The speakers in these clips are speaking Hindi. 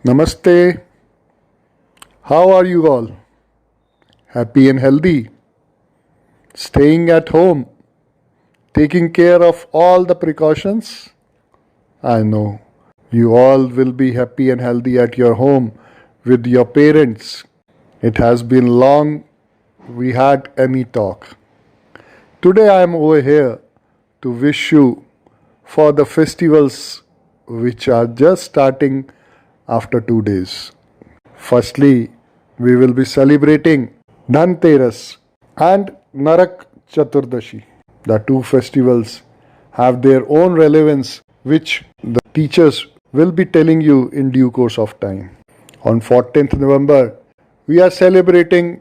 Namaste. How are you all? Happy and healthy? Staying at home? Taking care of all the precautions? I know. You all will be happy and healthy at your home with your parents. It has been long we had any talk. Today I am over here to wish you for the festivals which are just starting after 2 days. Firstly, we will be celebrating Dhanteras and Narak Chaturdashi. The two festivals have their own relevance, which the teachers will be telling you in due course of time. On 14th November, we are celebrating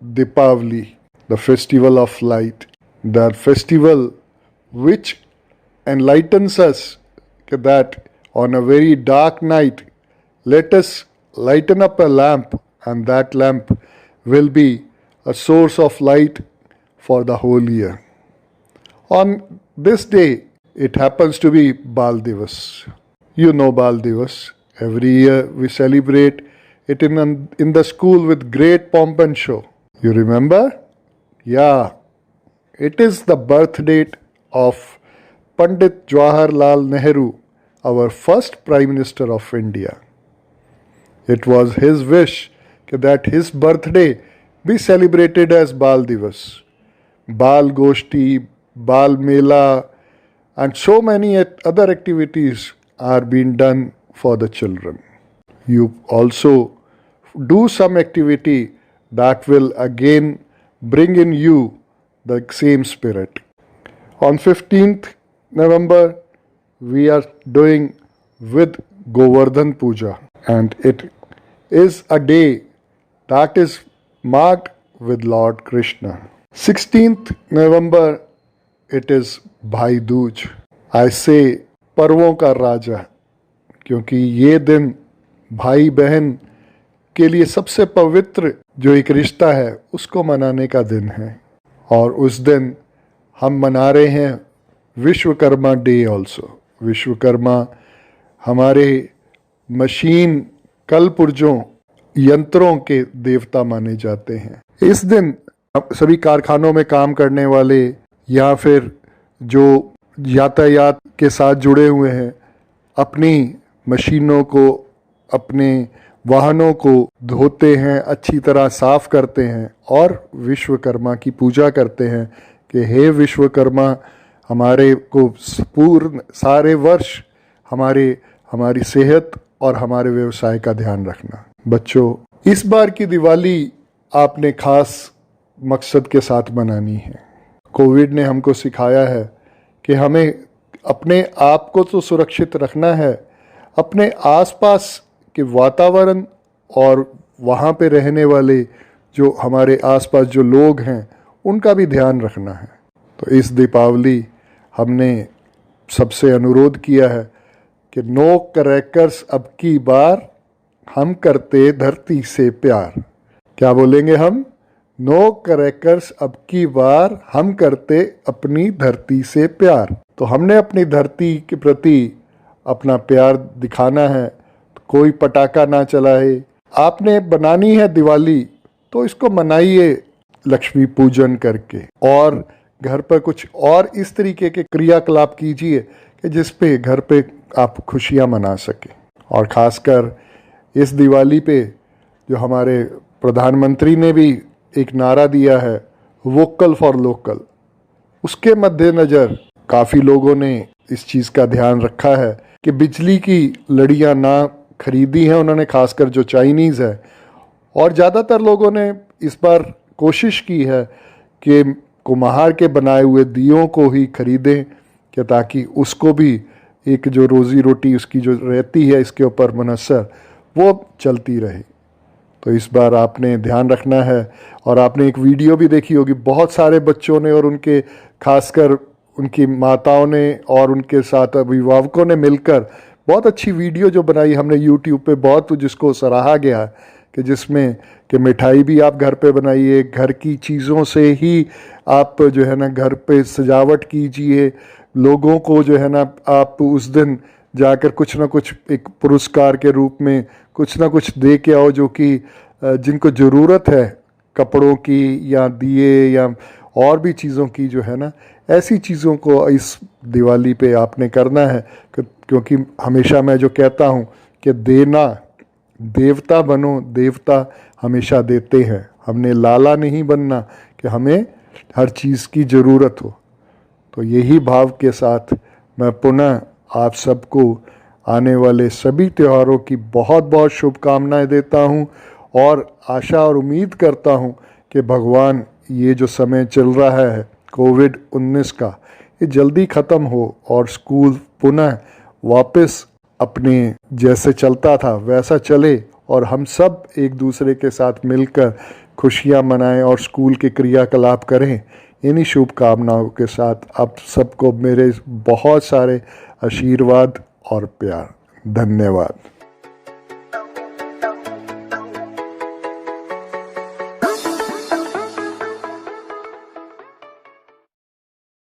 Deepavali, the festival of light, the festival which enlightens us that on a very dark night, let us lighten up a lamp, and that lamp will be a source of light for the whole year. On this day, it happens to be Bal Divas. You know Bal Divas. Every year we celebrate it in the school with great pomp and show. You remember? Yeah, it is the birth date of Pandit Jawaharlal Nehru, our first Prime Minister of India. It was his wish that his birthday be celebrated as Bal Divas. Bal Goshti, Bal Mela, and so many other activities are being done for the children. You also do some activity that will again bring in you the same spirit. On 15th November, we are doing with Govardhan Puja, and it is a day that is marked with Lord Krishna. 16th November, it is Bhai Dooj. I say पर्वों का राजा, क्योंकि ये दिन भाई बहन के लिए सबसे पवित्र जो एक रिश्ता है उसको मनाने का दिन है। और उस दिन हम मना रहे हैं विश्वकर्मा डे ऑल्सो। विश्वकर्मा हमारे मशीन कल पुर्जों यंत्रों के देवता माने जाते हैं। इस दिन सभी कारखानों में काम करने वाले या फिर जो यातायात के साथ जुड़े हुए हैं अपनी मशीनों को, अपने वाहनों को धोते हैं, अच्छी तरह साफ करते हैं और विश्वकर्मा की पूजा करते हैं कि हे विश्वकर्मा, हमारे को पूर्ण सारे वर्ष हमारी सेहत और हमारे व्यवसाय का ध्यान रखना। बच्चों, इस बार की दिवाली आपने खास मकसद के साथ मनानी है। कोविड ने हमको सिखाया है कि हमें अपने आप को तो सुरक्षित रखना है, अपने आसपास के वातावरण और वहाँ पे रहने वाले जो हमारे आसपास जो लोग हैं उनका भी ध्यान रखना है। तो इस दीपावली हमने सबसे अनुरोध किया है कि नो क्रैकर्स अब की बार, हम करते धरती से प्यार। क्या बोलेंगे हम? नो क्रैकर्स अब की बार, हम करते अपनी धरती से प्यार। तो हमने अपनी धरती के प्रति अपना प्यार दिखाना है, तो कोई पटाखा ना चलाए। आपने बनानी है दिवाली तो इसको मनाइए लक्ष्मी पूजन करके, और घर पर कुछ और इस तरीके के क्रियाकलाप कीजिए कि जिस पे घर पे आप खुशियाँ मना सकें। और ख़ासकर इस दिवाली पे जो हमारे प्रधानमंत्री ने भी एक नारा दिया है वोकल फॉर लोकल, उसके मद्देनज़र काफ़ी लोगों ने इस चीज़ का ध्यान रखा है कि बिजली की लड़ियाँ ना खरीदी हैं उन्होंने, खासकर जो चाइनीज़ है। और ज़्यादातर लोगों ने इस बार कोशिश की है कि कुम्हार के बनाए हुए दियों को ही खरीदें, कि ताकि उसको भी एक जो रोज़ी रोटी उसकी जो रहती है इसके ऊपर मुनस्सर वो चलती रहे। तो इस बार आपने ध्यान रखना है। और आपने एक वीडियो भी देखी होगी, बहुत सारे बच्चों ने और उनके खासकर उनकी माताओं ने और उनके साथ अभिभावकों ने मिलकर बहुत अच्छी वीडियो जो बनाई हमने यूट्यूब पे, बहुत जिसको सराहा गया कि जिसमें कि मिठाई भी आप घर पे बनाइए, घर की चीज़ों से ही आप जो है ना घर पे सजावट कीजिए, लोगों को जो है ना आप उस दिन जाकर कुछ ना कुछ एक पुरस्कार के रूप में कुछ ना कुछ दे के आओ, जो कि जिनको ज़रूरत है कपड़ों की या दिए या और भी चीज़ों की जो है ना, ऐसी चीज़ों को इस दिवाली पे आपने करना है। क्योंकि हमेशा मैं जो कहता हूँ कि देना, देवता बनो, देवता हमेशा देते हैं। हमने लाला नहीं बनना कि हमें हर चीज़ की ज़रूरत हो। तो यही भाव के साथ मैं पुनः आप सबको आने वाले सभी त्योहारों की बहुत बहुत शुभकामनाएं देता हूं और आशा और उम्मीद करता हूं कि भगवान ये जो समय चल रहा है कोविड-19 का, ये जल्दी ख़त्म हो और स्कूल पुनः वापस अपने जैसे चलता था वैसा चले और हम सब एक दूसरे के साथ मिलकर खुशियां मनाएं और स्कूल के क्रियाकलाप करें। इन्हीं शुभकामनाओं के साथ आप सबको मेरे बहुत सारे आशीर्वाद और प्यार। धन्यवाद।